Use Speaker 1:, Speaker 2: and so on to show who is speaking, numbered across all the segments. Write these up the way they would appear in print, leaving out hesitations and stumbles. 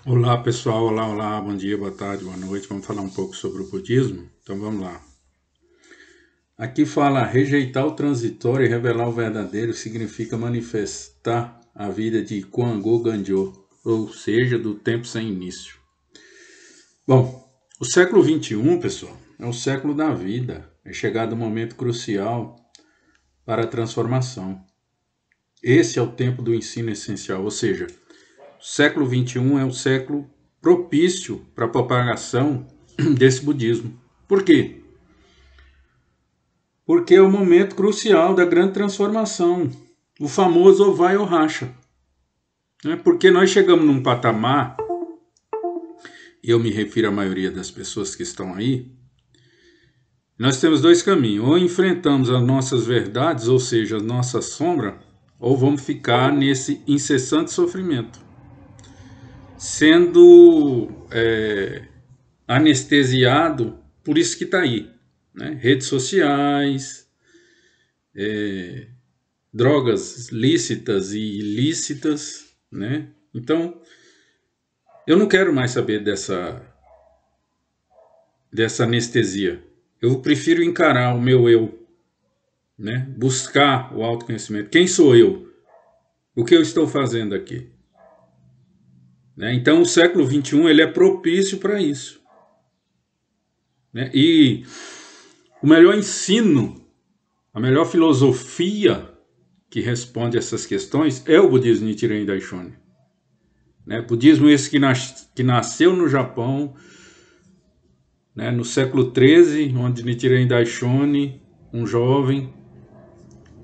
Speaker 1: Olá pessoal, olá, bom dia, boa tarde, boa noite. Vamos falar um pouco sobre o budismo? Então vamos lá. Aqui fala rejeitar o transitório e revelar o verdadeiro significa manifestar a vida de Kuan-Go Ganjo, ou seja, do tempo sem início. Bom, o século XXI, pessoal, é o século da vida. É chegado um momento crucial para a transformação. Esse é o tempo do ensino essencial, ou seja, o século XXI é o século propício para a propagação desse budismo. Por quê? Porque é o momento crucial da grande transformação, o famoso ou vai ou racha. Porque nós chegamos num patamar, e eu me refiro à maioria das pessoas que estão aí, nós temos dois caminhos: ou enfrentamos as nossas verdades, ou seja, a nossa sombra, ou vamos ficar nesse incessante sofrimento, sendo anestesiado por isso que está aí, né? Redes sociais, drogas lícitas e ilícitas, né? Então, eu não quero mais saber dessa anestesia. Eu prefiro encarar o meu eu, né? Buscar o autoconhecimento. Quem sou eu? O que eu estou fazendo aqui? Né? Então, o século XXI ele é propício para isso. Né? E o melhor ensino, a melhor filosofia que responde a essas questões é o budismo Nichiren Daishonin. Né? Budismo esse que nasceu no Japão, né, no século XIII, onde Nichiren Daishonin, um jovem,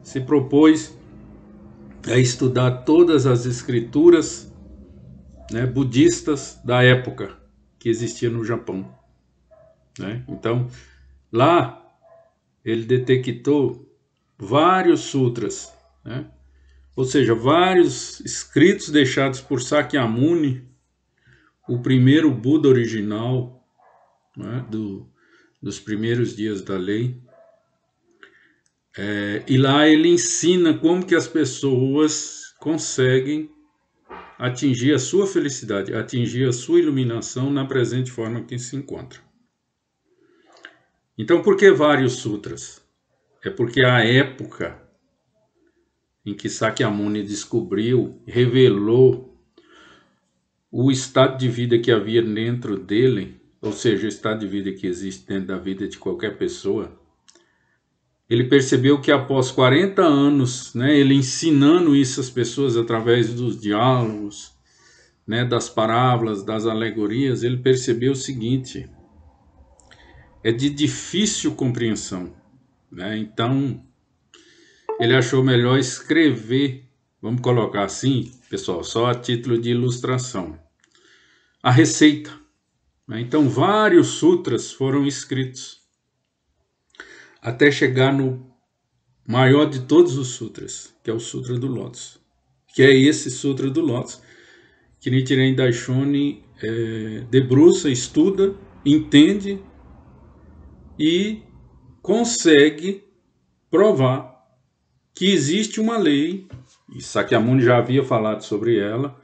Speaker 1: se propôs a estudar todas as escrituras, né, budistas da época que existia no Japão. Né? Então, lá ele detectou vários sutras, né? Ou seja, vários escritos deixados por Sakyamuni, o primeiro Buda original, né, dos primeiros dias da lei. E lá ele ensina como que as pessoas conseguem atingir a sua felicidade, atingir a sua iluminação na presente forma que se encontra. Então, por que vários sutras? É porque a época em que Sakyamuni descobriu, revelou o estado de vida que havia dentro dele, ou seja, o estado de vida que existe dentro da vida de qualquer pessoa, ele percebeu que após 40 anos, né, ele ensinando isso às pessoas através dos diálogos, né, das parábolas, das alegorias, ele percebeu o seguinte: é de difícil compreensão. Né? Então, ele achou melhor escrever, vamos colocar assim, pessoal, só a título de ilustração, a receita. Né? Então, vários sutras foram escritos, até chegar no maior de todos os sutras, que é o Sutra do Lótus. Que é esse Sutra do Lótus que Nichiren Daishonin debruça, estuda, entende e consegue provar que existe uma lei, e Sakyamuni já havia falado sobre ela,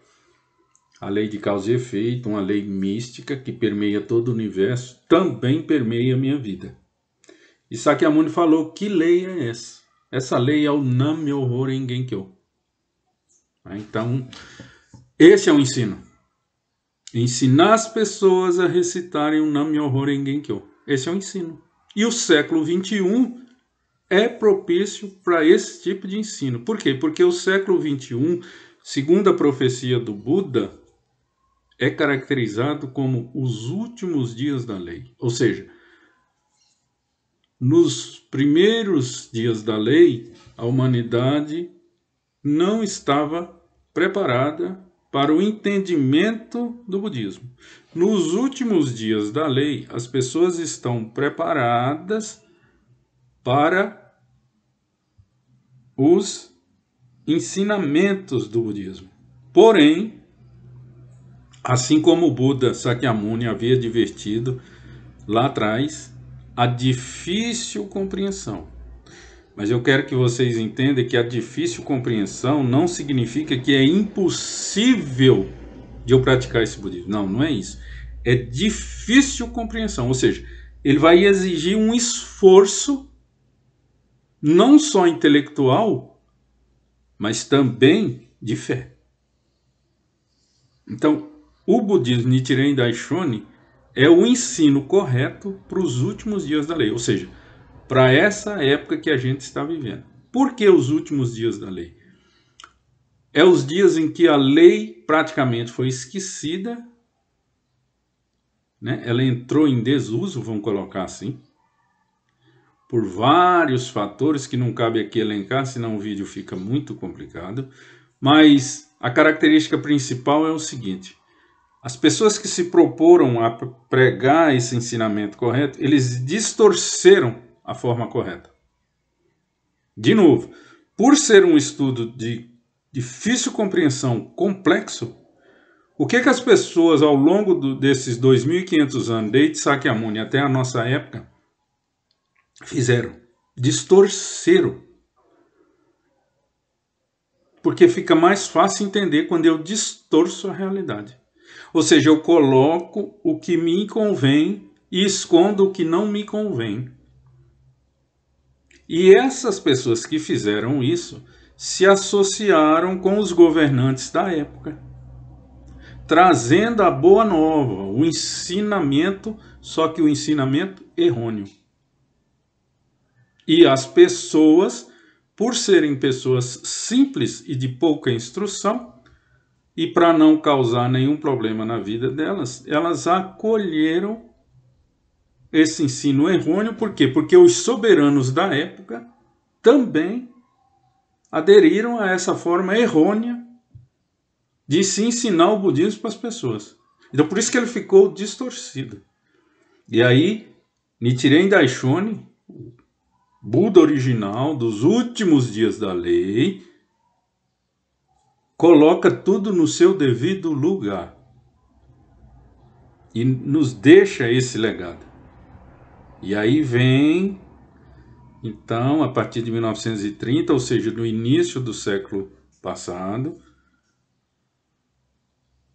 Speaker 1: a lei de causa e efeito, uma lei mística que permeia todo o universo, também permeia a minha vida. E Sakyamuni falou: que lei é essa? Essa lei é o Nam-myoho Renge-kyo. Então, esse é o ensino. Ensinar as pessoas a recitarem o Nam-myoho Renge-kyo. Esse é o ensino. E o século XXI é propício para esse tipo de ensino. Por quê? Porque o século XXI, segundo a profecia do Buda, é caracterizado como os últimos dias da lei. Ou seja, nos primeiros dias da lei, a humanidade não estava preparada para o entendimento do budismo. Nos últimos dias da lei, as pessoas estão preparadas para os ensinamentos do budismo. Porém, assim como o Buda Sakyamuni havia advertido lá atrás, a difícil compreensão. Mas eu quero que vocês entendam que a difícil compreensão não significa que é impossível de eu praticar esse budismo. Não, não é isso. É difícil compreensão, ou seja, ele vai exigir um esforço não só intelectual, mas também de fé. Então, o budismo Nichiren Daishonin é o ensino correto para os últimos dias da lei, ou seja, para essa época que a gente está vivendo. Por que os últimos dias da lei? É os dias em que a lei praticamente foi esquecida, né? Ela entrou em desuso, vamos colocar assim, por vários fatores que não cabe aqui elencar, senão o vídeo fica muito complicado. Mas a característica principal é o seguinte: as pessoas que se proporam a pregar esse ensinamento correto, eles distorceram a forma correta. De novo, por ser um estudo de difícil compreensão, complexo, o que as pessoas ao longo desses 2.500 anos, desde Sakyamuni até a nossa época, fizeram? Distorceram. Porque fica mais fácil entender quando eu distorço a realidade. Ou seja, eu coloco o que me convém e escondo o que não me convém. E essas pessoas que fizeram isso se associaram com os governantes da época, trazendo a boa nova, o ensinamento, só que o ensinamento errôneo. E as pessoas, por serem pessoas simples e de pouca instrução, e para não causar nenhum problema na vida delas, elas acolheram esse ensino errôneo. Por quê? Porque os soberanos da época também aderiram a essa forma errônea de se ensinar o budismo para as pessoas. Então por isso que ele ficou distorcido. E aí, Nichiren Daishonin, Buda original dos últimos dias da lei, coloca tudo no seu devido lugar e nos deixa esse legado. E aí vem, então, a partir de 1930, ou seja, no início do século passado,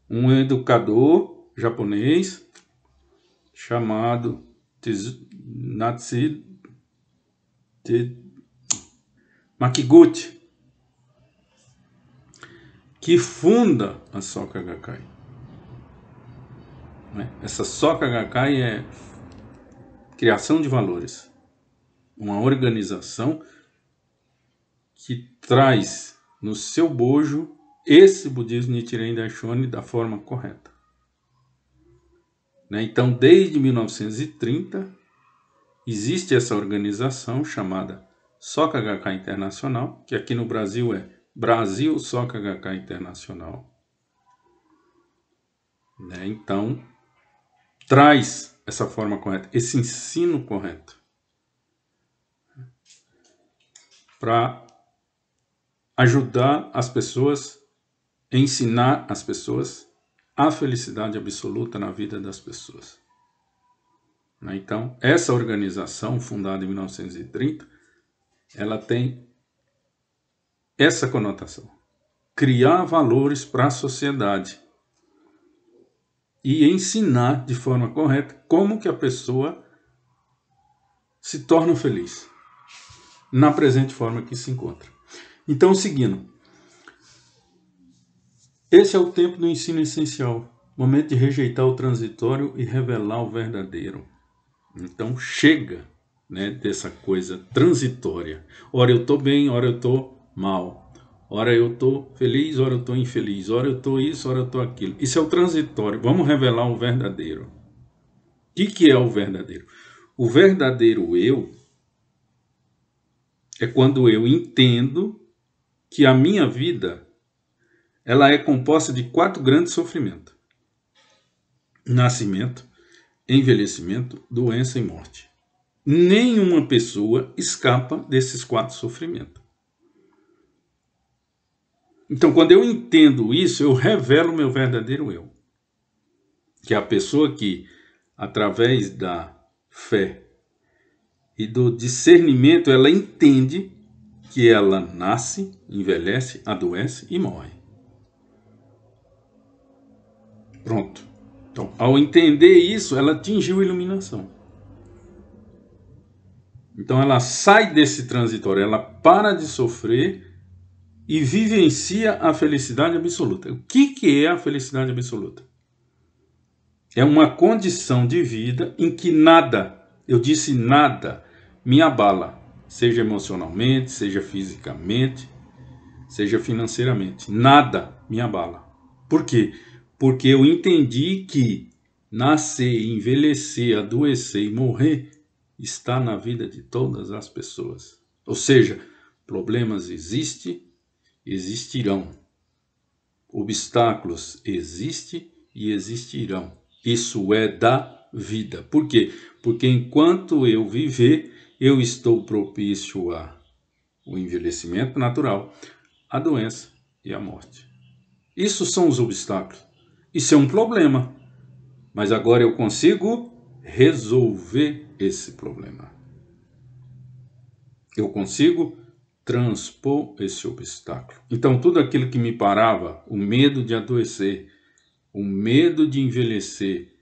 Speaker 1: um educador japonês chamado Natsu Makiguchi, que funda a Soka Gakkai. Essa Soka Gakkai é criação de valores, uma organização que traz no seu bojo esse budismo Nichiren Daishonin da forma correta. Então, desde 1930, existe essa organização chamada Soka Gakkai Internacional, que aqui no Brasil é Brasil Soka Gakkai Internacional. Então, traz essa forma correta, esse ensino correto, para ajudar as pessoas, ensinar as pessoas a felicidade absoluta na vida das pessoas. Então, essa organização, fundada em 1930, ela tem essa conotação: criar valores para a sociedade e ensinar de forma correta como que a pessoa se torna feliz na presente forma que se encontra. Então, seguindo, esse é o tempo do ensino essencial, momento de rejeitar o transitório e revelar o verdadeiro. Então chega, dessa coisa transitória. Ora eu estou bem, ora eu estou mal. Ora eu estou feliz, ora eu estou infeliz. Ora eu estou isso, ora eu estou aquilo. Isso é o transitório. Vamos revelar o verdadeiro. O que é o verdadeiro? O verdadeiro eu é quando eu entendo que a minha vida ela é composta de 4 grandes sofrimentos: nascimento, envelhecimento, doença e morte. Nenhuma pessoa escapa desses 4 sofrimentos. Então, quando eu entendo isso, eu revelo o meu verdadeiro eu, que é a pessoa que, através da fé e do discernimento, ela entende que ela nasce, envelhece, adoece e morre. Pronto. Então, ao entender isso, ela atingiu a iluminação. Então ela sai desse transitório, ela para de sofrer e vivencia a felicidade absoluta. O que é a felicidade absoluta? É uma condição de vida em que nada, eu disse nada, me abala, seja emocionalmente, seja fisicamente, seja financeiramente. Nada me abala. Por quê? Porque eu entendi que nascer, envelhecer, adoecer e morrer está na vida de todas as pessoas. Ou seja, problemas existem, existirão. Obstáculos existem e existirão. Isso é da vida. Por quê? Porque enquanto eu viver, eu estou propício ao envelhecimento natural, a doença e a morte. Isso são os obstáculos. Isso é um problema. Mas agora eu consigo resolver esse problema. Eu consigo transpor esse obstáculo. Então, tudo aquilo que me parava, o medo de adoecer, o medo de envelhecer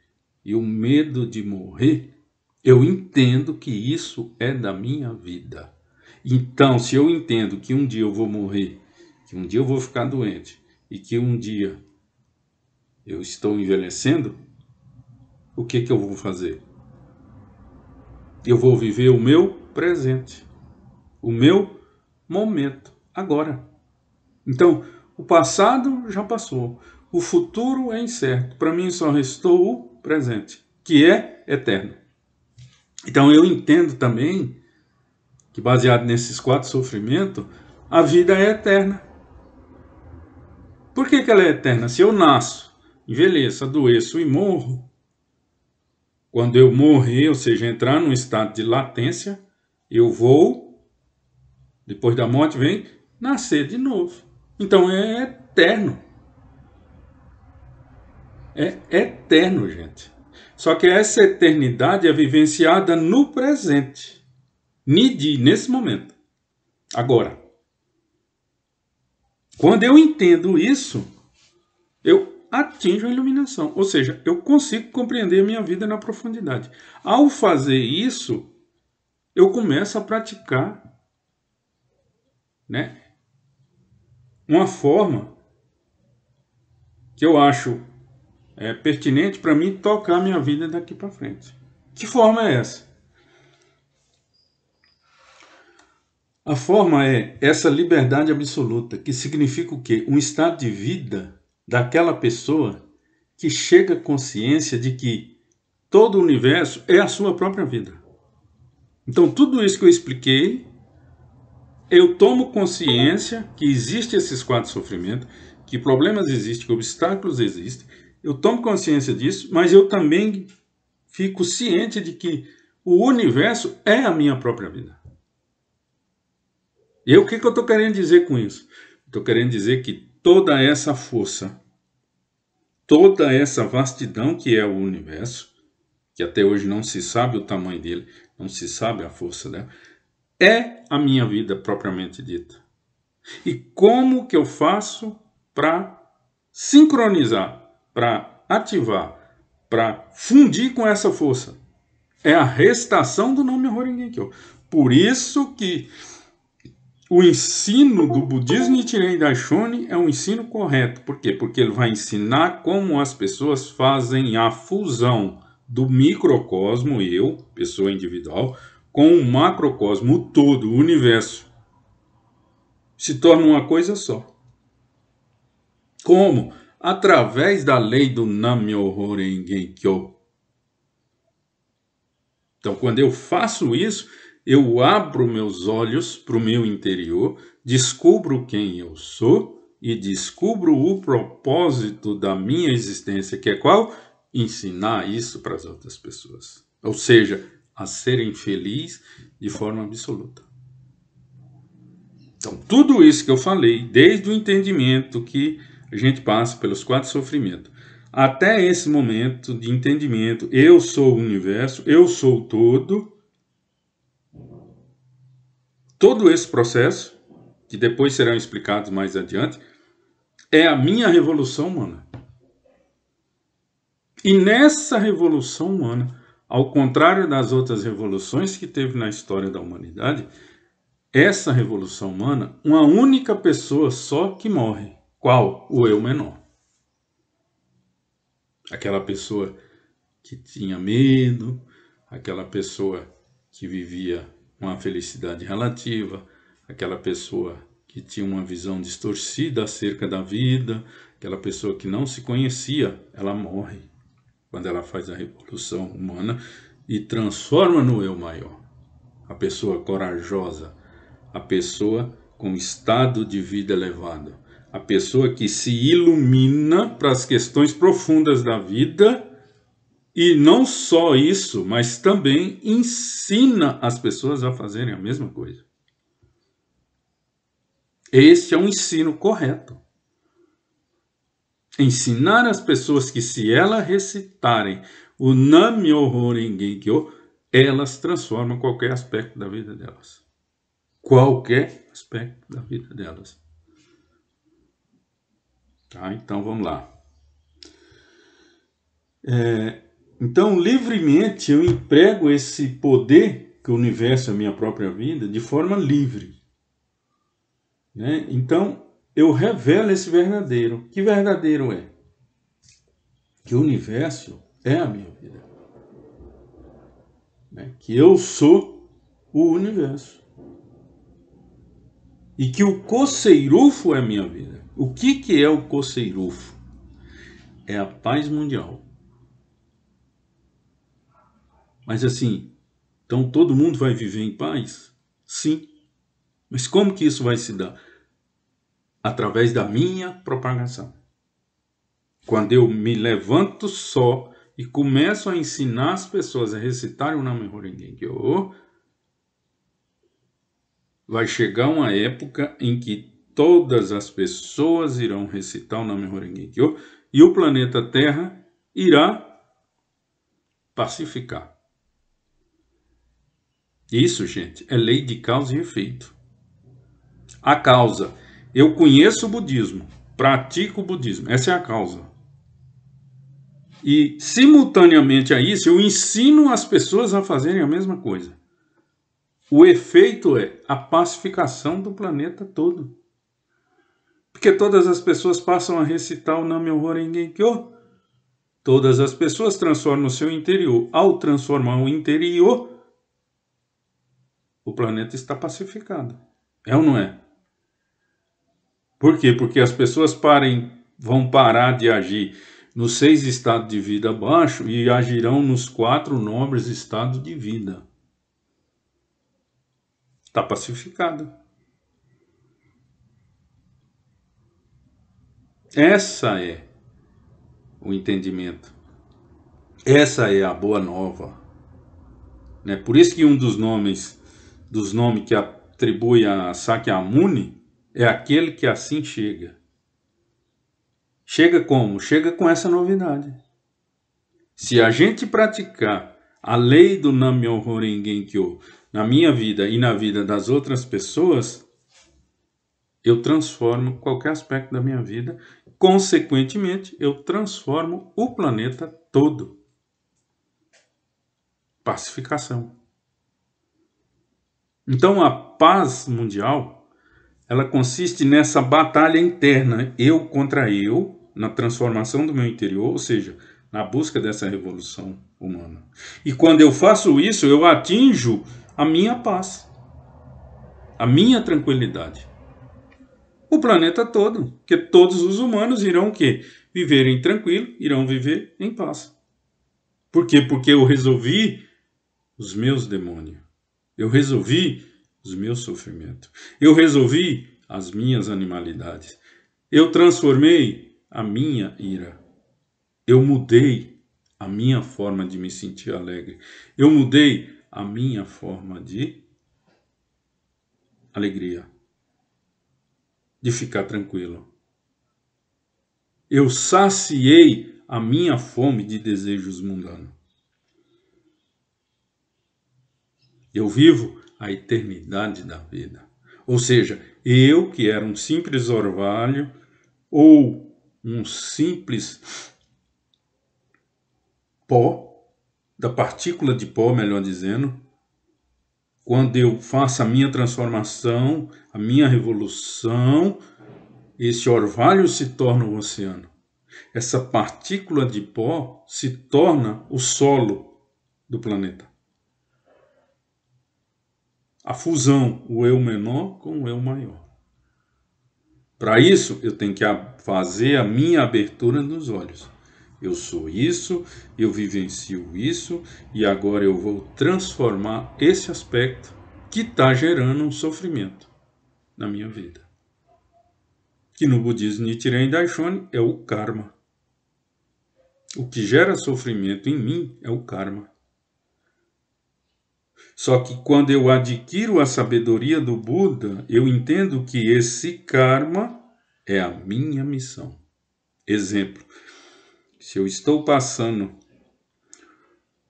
Speaker 1: e o medo de morrer, eu entendo que isso é da minha vida. Então, se eu entendo que um dia eu vou morrer, que um dia eu vou ficar doente e que um dia eu estou envelhecendo, o que eu vou fazer? Eu vou viver o meu presente, o meu momento, agora. Então, o passado já passou, o futuro é incerto. Para mim só restou o presente, que é eterno. Então eu entendo também que, baseado nesses 4 sofrimentos, a vida é eterna. Por que ela é eterna? Se eu nasço, envelheço, adoeço e morro, quando eu morrer, ou seja, entrar num estado de latência, eu vou, depois da morte vem, nascer de novo. Então é eterno. É eterno, gente. Só que essa eternidade é vivenciada no presente. Nesse momento. Agora. Quando eu entendo isso, eu atinjo a iluminação. Ou seja, eu consigo compreender a minha vida na profundidade. Ao fazer isso, eu começo a praticar, né, uma forma que eu acho pertinente para mim tocar a minha vida daqui para frente. Que forma é essa? A forma é essa liberdade absoluta, que significa o quê? Um estado de vida daquela pessoa que chega à consciência de que todo o universo é a sua própria vida. Então, tudo isso que eu expliquei, eu tomo consciência que existem esses 4 sofrimentos, que problemas existem, que obstáculos existem. Eu tomo consciência disso, mas eu também fico ciente de que o universo é a minha própria vida. E o que eu estou querendo dizer com isso? Estou querendo dizer que toda essa força, toda essa vastidão que é o universo, que até hoje não se sabe o tamanho dele, não se sabe a força dela, é a minha vida propriamente dita. E como que eu faço para sincronizar, para ativar, para fundir com essa força? É a recitação do nome Horengenkyo. Por isso que o ensino do budismo Nichiren Daishonin é um ensino correto. Por quê? Porque ele vai ensinar como as pessoas fazem a fusão do microcosmo, eu, pessoa individual, com o macrocosmo, o todo, o universo. Se torna uma coisa só. Como? Através da lei do Nam-myoho Renge-kyo. Então, quando eu faço isso, eu abro meus olhos para o meu interior, descubro quem eu sou e descubro o propósito da minha existência, que é qual? Ensinar isso para as outras pessoas. Ou seja, a serem felizes de forma absoluta. Então, tudo isso que eu falei, desde o entendimento que a gente passa pelos 4 sofrimentos, até esse momento de entendimento, eu sou o universo, eu sou o todo. Todo esse processo, que depois serão explicados mais adiante, é a minha revolução humana. E nessa revolução humana, ao contrário das outras revoluções que teve na história da humanidade, essa revolução humana, uma única pessoa só que morre. Qual? O eu menor. Aquela pessoa que tinha medo, aquela pessoa que vivia uma felicidade relativa, aquela pessoa que tinha uma visão distorcida acerca da vida, aquela pessoa que não se conhecia, ela morre quando ela faz a revolução humana e transforma no eu maior. A pessoa corajosa, a pessoa com estado de vida elevado, a pessoa que se ilumina para as questões profundas da vida. E não só isso, mas também ensina as pessoas a fazerem a mesma coisa. Este é um ensino correto. Ensinar as pessoas que se elas recitarem o Nam-myoho Renge Kyo, elas transformam qualquer aspecto da vida delas. Qualquer aspecto da vida delas. Tá? Então vamos lá. Então, livremente, eu emprego esse poder, que o universo é a minha própria vida, de forma livre. Né? Então, eu revelo esse verdadeiro. Que verdadeiro é? Que o universo é a minha vida. Né? Que eu sou o universo. E que o Koseirufo é a minha vida. O que é o Koseirufo? É a paz mundial. Mas assim, então todo mundo vai viver em paz? Sim. Mas como que isso vai se dar? Através da minha propagação. Quando eu me levanto só e começo a ensinar as pessoas a recitarem o Nam-myoho Renge Kyo, vai chegar uma época em que todas as pessoas irão recitar o Nam-myoho Renge Kyo e o planeta Terra irá pacificar. Isso, gente, é lei de causa e efeito. A causa. Eu conheço o budismo, pratico o budismo. Essa é a causa. E, simultaneamente a isso, eu ensino as pessoas a fazerem a mesma coisa. O efeito é a pacificação do planeta todo. Porque todas as pessoas passam a recitar o Nam-myoho Renge Kyo. Todas as pessoas transformam o seu interior. Ao transformar o interior, o planeta está pacificado. É ou não é? Por quê? Porque as pessoas vão parar de agir nos 6 estados de vida abaixo e agirão nos 4 nobres estados de vida. Está pacificado. Essa é o entendimento. Essa é a boa nova. Né? Por isso que um dos nomes que atribui a Sakyamuni é aquele que assim chega. Chega como? Chega com essa novidade. Se a gente praticar a lei do Nam-myoho Renge Kyo na minha vida e na vida das outras pessoas, eu transformo qualquer aspecto da minha vida. Consequentemente, eu transformo o planeta todo. Pacificação. Então, a paz mundial, ela consiste nessa batalha interna, eu contra eu, na transformação do meu interior, ou seja, na busca dessa revolução humana. E quando eu faço isso, eu atinjo a minha paz, a minha tranquilidade. O planeta todo, porque todos os humanos irão o quê? Viverem tranquilo, irão viver em paz. Por quê? Porque eu resolvi os meus demônios. Eu resolvi os meus sofrimentos. Eu resolvi as minhas animalidades. Eu transformei a minha ira. Eu mudei a minha forma de me sentir alegre. Eu mudei a minha forma de alegria, de ficar tranquilo. Eu saciei a minha fome de desejos mundanos. Eu vivo a eternidade da vida. Ou seja, eu que era um simples orvalho ou um simples pó, da partícula de pó, melhor dizendo, quando eu faço a minha transformação, a minha revolução, esse orvalho se torna o oceano. Essa partícula de pó se torna o solo do planeta. A fusão, o eu menor com o eu maior. Para isso, eu tenho que fazer a minha abertura dos olhos. Eu sou isso, eu vivencio isso, e agora eu vou transformar esse aspecto que está gerando um sofrimento na minha vida. Que no budismo Nichiren Daishonin é o karma. O que gera sofrimento em mim é o karma. Só que quando eu adquiro a sabedoria do Buda, eu entendo que esse karma é a minha missão. Exemplo, se eu estou passando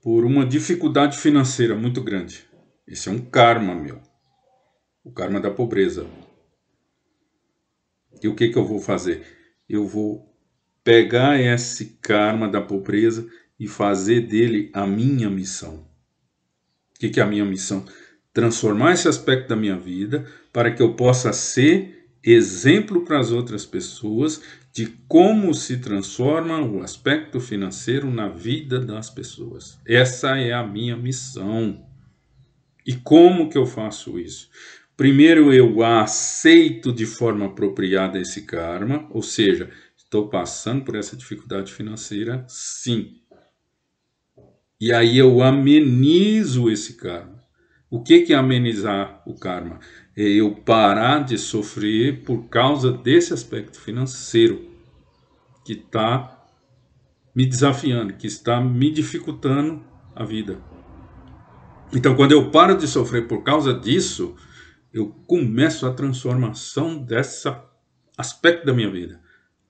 Speaker 1: por uma dificuldade financeira muito grande, esse é um karma meu, o karma da pobreza. E o que eu vou fazer? Eu vou pegar esse karma da pobreza e fazer dele a minha missão. O que é a minha missão? Transformar esse aspecto da minha vida para que eu possa ser exemplo para as outras pessoas de como se transforma o aspecto financeiro na vida das pessoas. Essa é a minha missão. E como que eu faço isso? Primeiro eu aceito de forma apropriada esse karma, ou seja, estou passando por essa dificuldade financeira, sim. E aí eu amenizo esse karma. O que é amenizar o karma? É eu parar de sofrer por causa desse aspecto financeiro que está me desafiando, que está me dificultando a vida. Então, quando eu paro de sofrer por causa disso, eu começo a transformação desse aspecto da minha vida,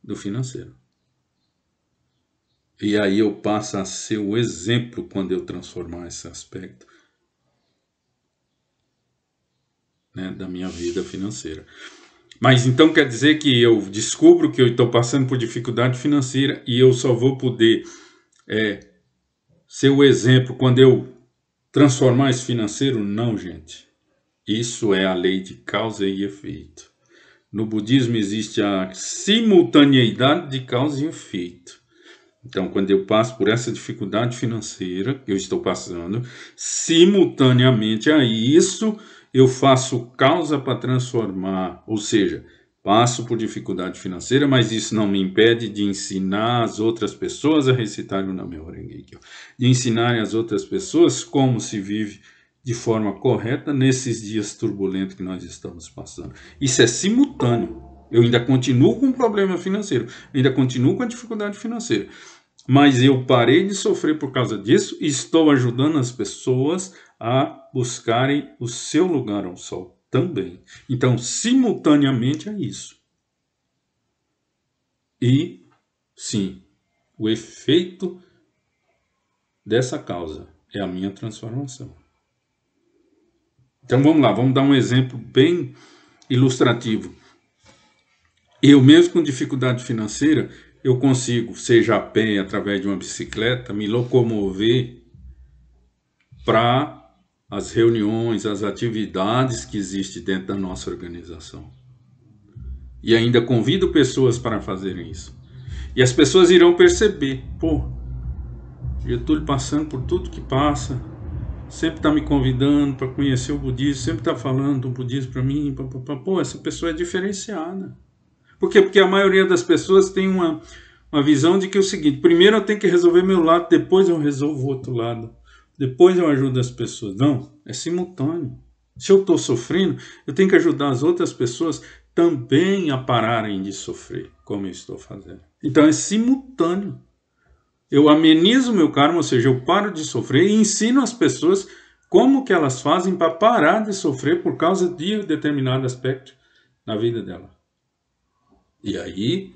Speaker 1: do financeiro. E aí eu passo a ser o exemplo quando eu transformar esse aspecto, né, da minha vida financeira. Mas então quer dizer que eu descubro que eu estou passando por dificuldade financeira e eu só vou poder ser o exemplo quando eu transformar esse financeiro? Não, gente. Isso é a lei de causa e efeito. No budismo existe a simultaneidade de causa e efeito. Então, quando eu passo por essa dificuldade financeira que eu estou passando, simultaneamente a isso, eu faço causa para transformar. Ou seja, passo por dificuldade financeira, mas isso não me impede de ensinar as outras pessoas a recitarem o Nam-myoho Renge-kyo. De ensinarem as outras pessoas como se vive de forma correta nesses dias turbulentos que nós estamos passando. Isso é simultâneo. Eu ainda continuo com um problema financeiro, ainda continuo com a dificuldade financeira. Mas eu parei de sofrer por causa disso e estou ajudando as pessoas a buscarem o seu lugar ao sol também. Então, simultaneamente é isso. E, sim, o efeito dessa causa é a minha transformação. Então vamos lá, vamos dar um exemplo bem ilustrativo. Eu mesmo com dificuldade financeira, eu consigo, seja a pé, através de uma bicicleta, me locomover para as reuniões, as atividades que existem dentro da nossa organização. E ainda convido pessoas para fazerem isso. E as pessoas irão perceber, pô, Getúlio passando por tudo que passa, sempre está me convidando para conhecer o budismo, sempre está falando do budismo para mim, pô, essa pessoa é diferenciada. Por quê? Porque a maioria das pessoas tem uma visão de que é o seguinte: primeiro eu tenho que resolver meu lado, depois eu resolvo o outro lado, depois eu ajudo as pessoas. Não, é simultâneo. Se eu estou sofrendo, eu tenho que ajudar as outras pessoas também a pararem de sofrer, como eu estou fazendo. Então é simultâneo. Eu amenizo o meu karma, ou seja, eu paro de sofrer e ensino as pessoas como que elas fazem para parar de sofrer por causa de determinado aspecto na vida dela. E aí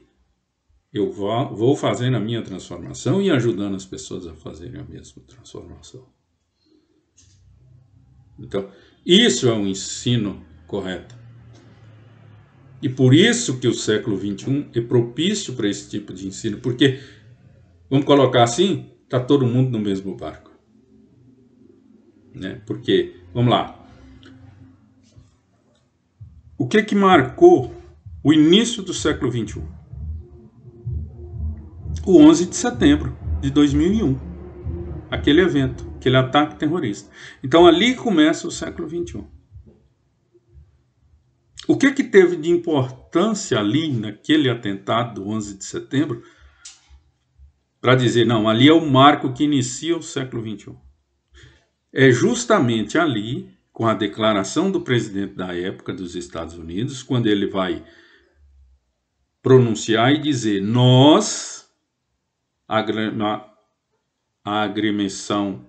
Speaker 1: eu vou fazendo a minha transformação e ajudando as pessoas a fazerem a mesma transformação. Então, isso é um ensino correto. E por isso que o século XXI é propício para esse tipo de ensino, porque, vamos colocar assim, Está todo mundo no mesmo barco. Né? Porque, vamos lá, o que marcou o início do século XXI? O 11 de setembro de 2001. Aquele evento, aquele ataque terrorista. Então ali começa o século XXI. O que teve de importância ali, naquele atentado do 11 de setembro, para dizer, não, ali é o marco que inicia o século XXI? É justamente ali, com a declaração do presidente da época dos Estados Unidos, quando ele vai pronunciar e dizer, nós, a agremiação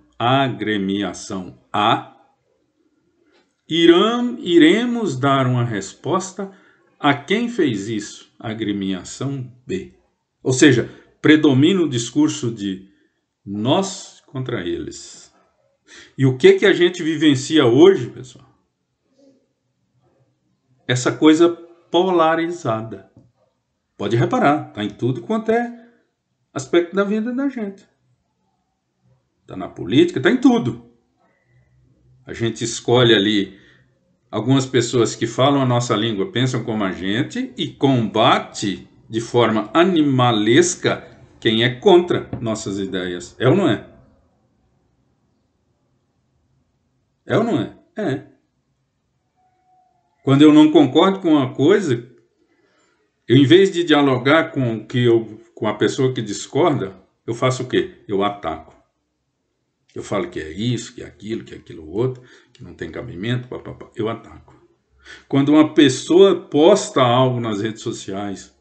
Speaker 1: A, iremos dar uma resposta a quem fez isso, a agremiação B. Ou seja, predomina o discurso de nós contra eles. E o que a gente vivencia hoje, pessoal? Essa coisa polarizada. Pode reparar, está em tudo quanto é aspecto da vida da gente. Está na política, está em tudo. A gente escolhe ali algumas pessoas que falam a nossa língua, pensam como a gente e combate de forma animalesca quem é contra nossas ideias. É ou não é? É ou não é? É. Quando eu não concordo com uma coisa, eu, em vez de dialogar com a pessoa que discorda, eu faço o quê? Eu ataco. Eu falo que é isso, que é aquilo outro, que não tem cabimento, papapá. Eu ataco. Quando uma pessoa posta algo nas redes sociais,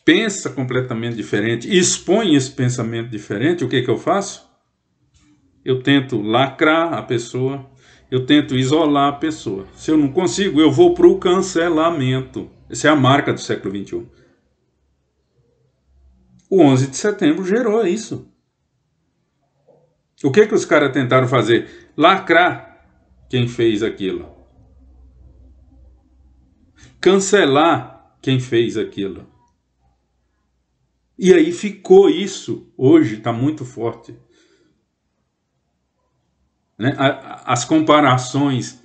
Speaker 1: pensa completamente diferente, expõe esse pensamento diferente, o que eu faço? Eu tento lacrar a pessoa, eu tento isolar a pessoa. Se eu não consigo, eu vou para o cancelamento. Essa é a marca do século XXI. O 11 de setembro gerou isso. O que os caras tentaram fazer? Lacrar quem fez aquilo. Cancelar quem fez aquilo. E aí ficou isso. Hoje está muito forte. Né? As comparações.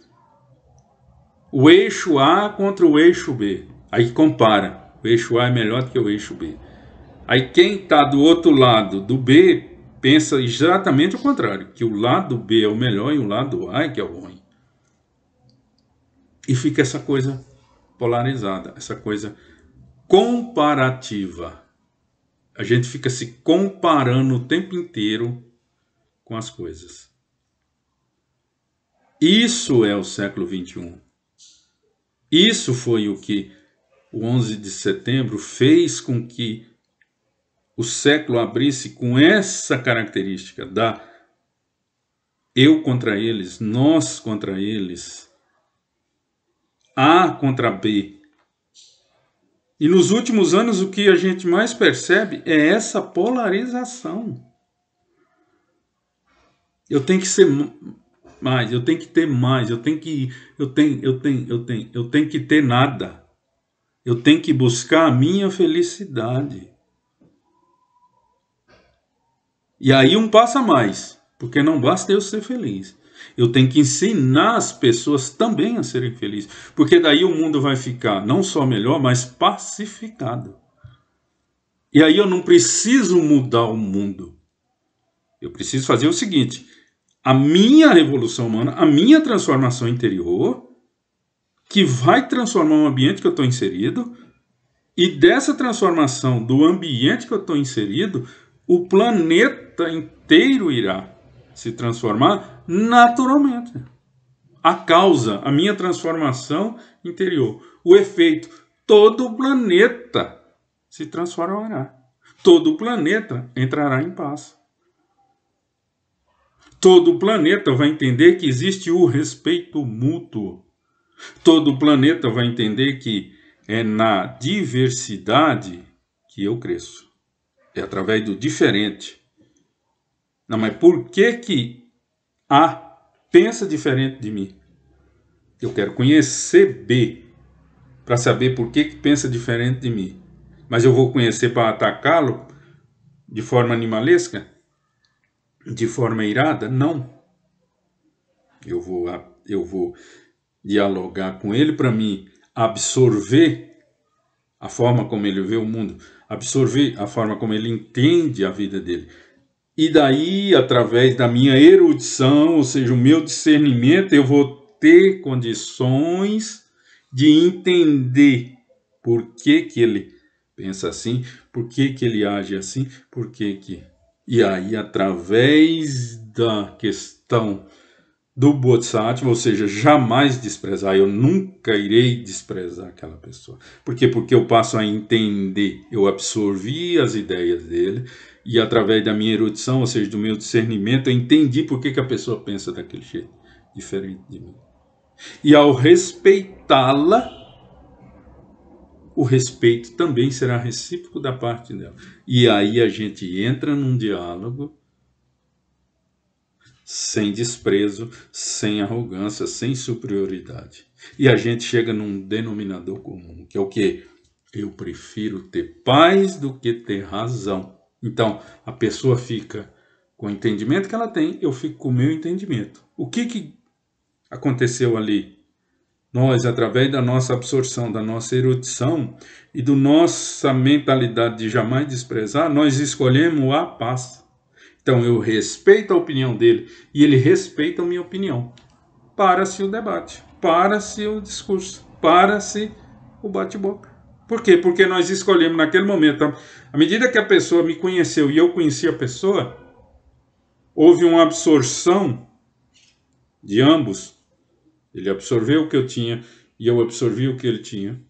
Speaker 1: O eixo A contra o eixo B. Aí compara. O eixo A é melhor do que o eixo B. Aí quem está do outro lado do B pensa exatamente o contrário. Que o lado B é o melhor e o lado A é que é o ruim. E fica essa coisa polarizada. Essa coisa comparativa. A gente fica se comparando o tempo inteiro com as coisas. Isso é o século XXI. Isso foi o que o 11 de setembro fez com que o século abrisse com essa característica da eu contra eles, nós contra eles, A contra B. E nos últimos anos o que a gente mais percebe é essa polarização. Eu tenho que ser mais, eu tenho que ter mais, eu tenho que ter nada. Eu tenho que buscar a minha felicidade. E aí um passa mais, porque não basta eu ser feliz. Eu tenho que ensinar as pessoas também a serem felizes, porque daí o mundo vai ficar não só melhor, mas pacificado. E aí eu não preciso mudar o mundo. Eu preciso fazer o seguinte: a minha revolução humana, a minha transformação interior, que vai transformar o ambiente que eu estou inserido, e dessa transformação do ambiente que eu estou inserido, o planeta inteiro irá se transformar naturalmente. A causa, a minha transformação interior. O efeito, todo o planeta se transformará. Todo o planeta entrará em paz. Todo o planeta vai entender que existe o respeito mútuo. Todo o planeta vai entender que é na diversidade que eu cresço. É através do diferente. Não, mas por que A pensa diferente de mim? Eu quero conhecer B para saber por que pensa diferente de mim. Mas eu vou conhecer para atacá-lo? de forma animalesca, de forma irada? Não. Eu vou dialogar com ele para mim absorver a forma como ele vê o mundo, absorver a forma como ele entende a vida dele. E daí, através da minha erudição, ou seja, o meu discernimento, eu vou ter condições de entender por que que ele pensa assim, por que que ele age assim, por que que... E aí, através da questão do Bodhisattva, ou seja, jamais desprezar, eu nunca irei desprezar aquela pessoa. Por quê? Porque eu passo a entender, eu absorvi as ideias dele, e através da minha erudição, ou seja, do meu discernimento, eu entendi por que que a pessoa pensa daquele jeito, diferente de mim. E ao respeitá-la, o respeito também será recíproco da parte dela. E aí a gente entra num diálogo sem desprezo, sem arrogância, sem superioridade. E a gente chega num denominador comum, que é o quê? Eu prefiro ter paz do que ter razão. Então, a pessoa fica com o entendimento que ela tem, eu fico com o meu entendimento. O que aconteceu ali? Nós, através da nossa absorção, da nossa erudição e da nossa mentalidade de jamais desprezar, nós escolhemos a paz. Então eu respeito a opinião dele e ele respeita a minha opinião. Para-se o debate, para-se o discurso, para-se o bate-boca. Por quê? Porque nós escolhemos naquele momento. À medida que a pessoa me conheceu e eu conheci a pessoa, houve uma absorção de ambos. Ele absorveu o que eu tinha e eu absorvi o que ele tinha.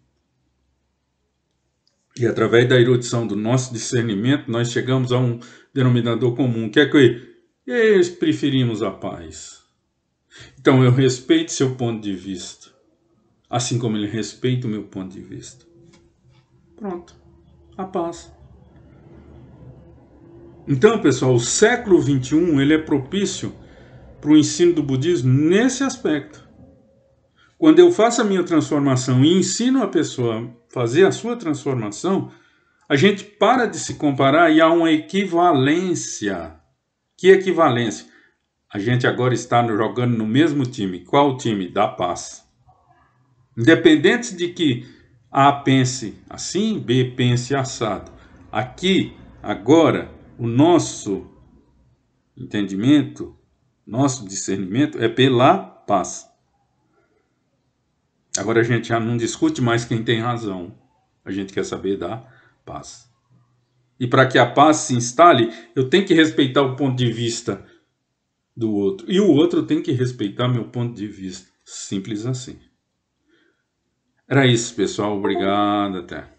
Speaker 1: E através da erudição do nosso discernimento, nós chegamos a um denominador comum, que é que preferimos a paz. Então eu respeito seu ponto de vista, assim como ele respeita o meu ponto de vista. Pronto, a paz. Então, pessoal, o século XXI ele é propício para o ensino do budismo nesse aspecto. Quando eu faço a minha transformação e ensino a pessoa a fazer a sua transformação, a gente para de se comparar e há uma equivalência. Que equivalência? A gente agora está jogando no mesmo time. Qual o time? Da paz. Independente de que A pense assim, B pense assado. Aqui, agora, o nosso entendimento, nosso discernimento é pela paz. Agora a gente já não discute mais quem tem razão. A gente quer saber da paz. E para que a paz se instale, eu tenho que respeitar o ponto de vista do outro. E o outro tem que respeitar meu ponto de vista. Simples assim. Era isso, pessoal. Obrigado. Até.